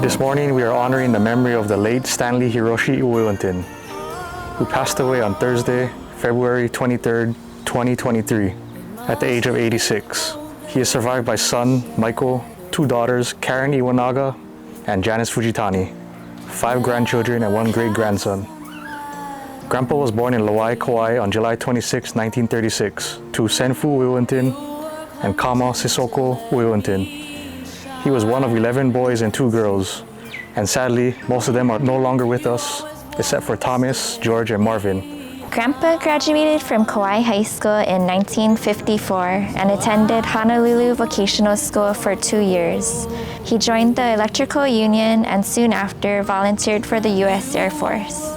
This morning we are honoring the memory of the late Stanley Hiroshi Ueunten, who passed away on Thursday, February 23rd, 2023, at the age of 86. He is survived by son Michael, 2 daughters, Karen Iwanaga and Janice Fujitani, 5 grandchildren and 1 great-grandson. Grandpa was born in Lawai, Kauai on July 26, 1936, to Senfu Ueunten and Kama Sisoko Ueunten. He was one of 11 boys and 2 girls, and sadly, most of them are no longer with us, except for Thomas, George, and Marvin. Grandpa graduated from Kauai High School in 1954 and attended Honolulu Vocational School for 2 years. He joined the Electrical Union and soon after volunteered for the U.S. Air Force.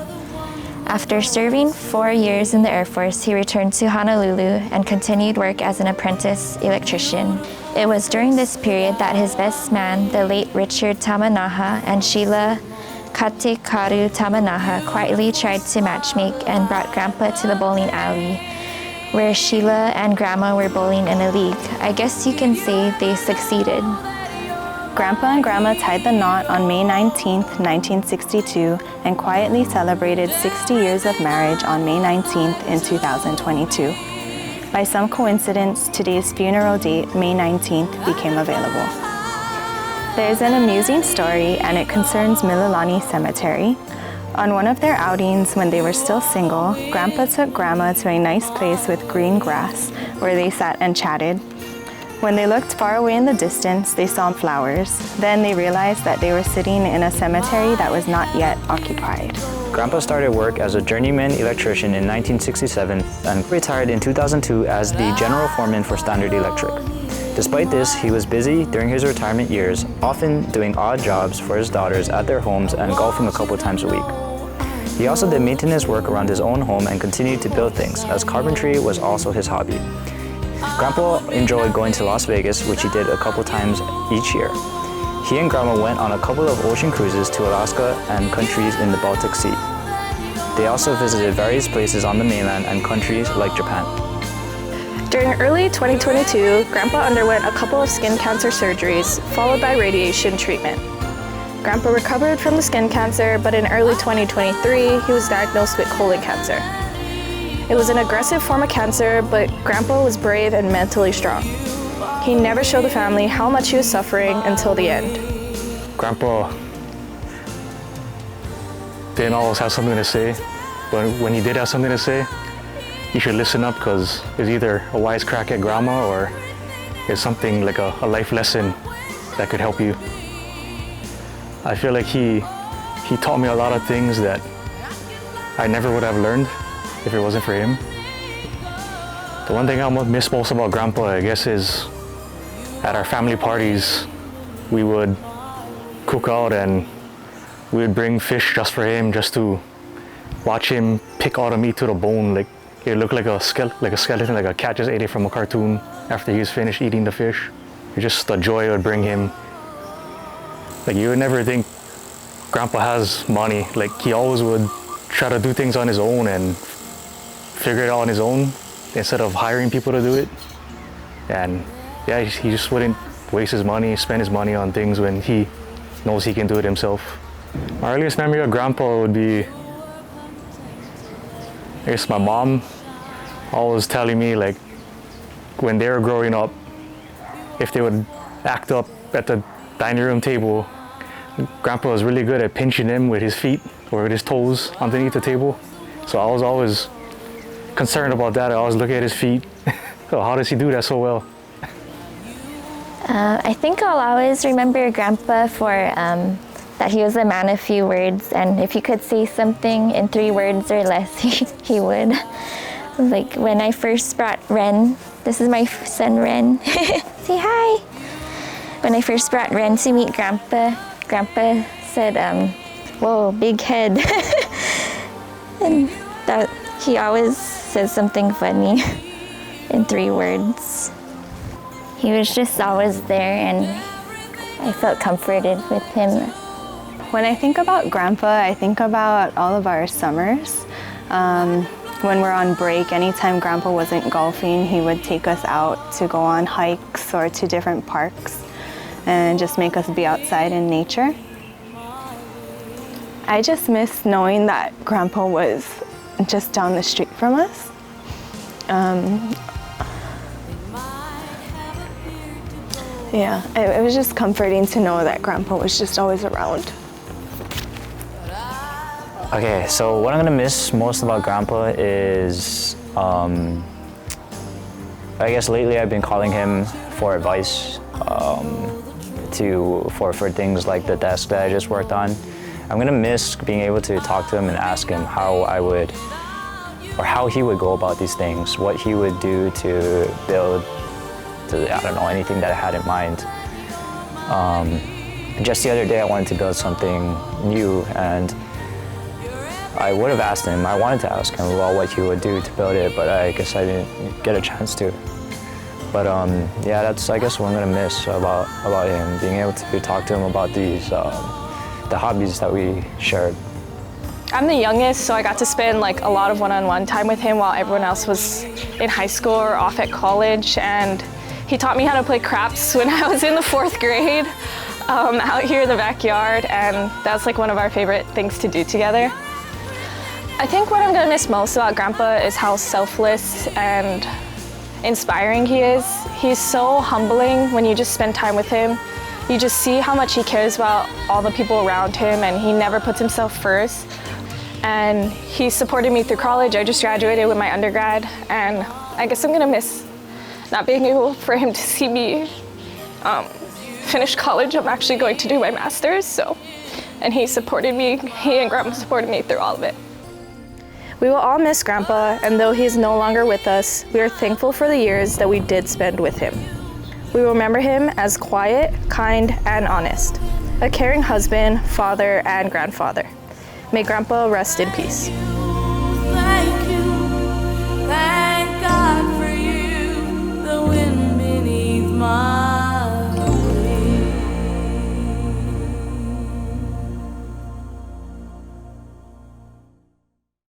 After serving 4 years in the Air Force, he returned to Honolulu and continued work as an apprentice electrician. It was during this period that his best man, the late Richard Tamanaha, and Sheila Katekaru Tamanaha quietly tried to matchmake and brought Grandpa to the bowling alley, where Sheila and Grandma were bowling in a league. I guess you can say they succeeded. Grandpa and Grandma tied the knot on May 19, 1962, and quietly celebrated 60 years of marriage on May 19 in 2022. By some coincidence, today's funeral date, May 19th, became available. There's an amusing story, and it concerns Mililani Cemetery. On one of their outings when they were still single, Grandpa took Grandma to a nice place with green grass where they sat and chatted. When they looked far away in the distance, they saw flowers. Then they realized that they were sitting in a cemetery that was not yet occupied. Grandpa started work as a journeyman electrician in 1967 and retired in 2002 as the general foreman for Standard Electric. Despite this, he was busy during his retirement years, often doing odd jobs for his daughters at their homes and golfing a couple times a week. He also did maintenance work around his own home and continued to build things, as carpentry was also his hobby. Grandpa enjoyed going to Las Vegas, which he did a couple times each year. He and Grandma went on a couple of ocean cruises to Alaska and countries in the Baltic Sea. They also visited various places on the mainland and countries like Japan. During early 2022, Grandpa underwent a couple of skin cancer surgeries, followed by radiation treatment. Grandpa recovered from the skin cancer, but in early 2023, he was diagnosed with colon cancer. It was an aggressive form of cancer, but Grandpa was brave and mentally strong. He never showed the family how much he was suffering until the end. Grandpa didn't always have something to say, but when he did have something to say, you should listen up, because it's either a wisecrack at Grandma or it's something like a life lesson that could help you. I feel like he taught me a lot of things that I never would have learned if it wasn't for him. The one thing I miss most about Grandpa, I guess, is at our family parties, we would cook out and we would bring fish just for him, just to watch him pick all the meat to the bone. Like, it looked like a skeleton, like a cat just ate it from a cartoon after he was finished eating the fish. It's just the joy it would bring him. Like, you would never think Grandpa has money. Like, he always would try to do things on his own and figure it out on his own instead of hiring people to do it. And yeah, he just wouldn't waste his money, spend his money on things when he knows he can do it himself. My earliest memory of Grandpa would be, I guess, my mom always telling me, like, when they were growing up, if they would act up at the dining room table, Grandpa was really good at pinching him with his feet or with his toes underneath the table. So I was always concerned about that. I always look at his feet. So how does he do that so well? I think I'll always remember Grandpa for that he was a man of few words, and if he could say something in 3 words or less, he would. Like when I first brought Ren, this is my son Ren, say hi. When I first brought Ren to meet Grandpa, Grandpa said, whoa, big head. And that he always says something funny in 3 words. He was just always there, and I felt comforted with him. When I think about Grandpa, I think about all of our summers. When we're on break, anytime Grandpa wasn't golfing, he would take us out to go on hikes or to different parks and just make us be outside in nature. I just miss knowing that Grandpa was just down the street from us. Yeah, it was just comforting to know that Grandpa was just always around. Okay, so what I'm gonna miss most about Grandpa is, I guess lately I've been calling him for advice for things like the desk that I just worked on. I'm gonna miss being able to talk to him and ask him how I would, or how he would go about these things, what he would do to build, I don't know, anything that I had in mind. Just the other day I wanted to build something new, and I would have asked him, I wanted to ask him about what he would do to build it, but I guess I didn't get a chance to. But yeah, that's, I guess, what I'm gonna miss about him, being able to talk to him about these, the hobbies that we shared. I'm the youngest, so I got to spend like a lot of one-on-one time with him while everyone else was in high school or off at college, and he taught me how to play craps when I was in the 4th grade out here in the backyard, and that's like one of our favorite things to do together. I think what I'm gonna miss most about Grandpa is how selfless and inspiring he is. He's so humbling when you just spend time with him. You just see how much he cares about all the people around him, and he never puts himself first. And he supported me through college. I just graduated with my undergrad, and I guess I'm gonna miss not being able for him to see me finish college. I'm actually going to do my master's, and he supported me, he and Grandma supported me through all of it. We will all miss Grandpa, and though he is no longer with us, we are thankful for the years that we did spend with him. We will remember him as quiet, kind, and honest, a caring husband, father, and grandfather. May Grandpa rest in peace.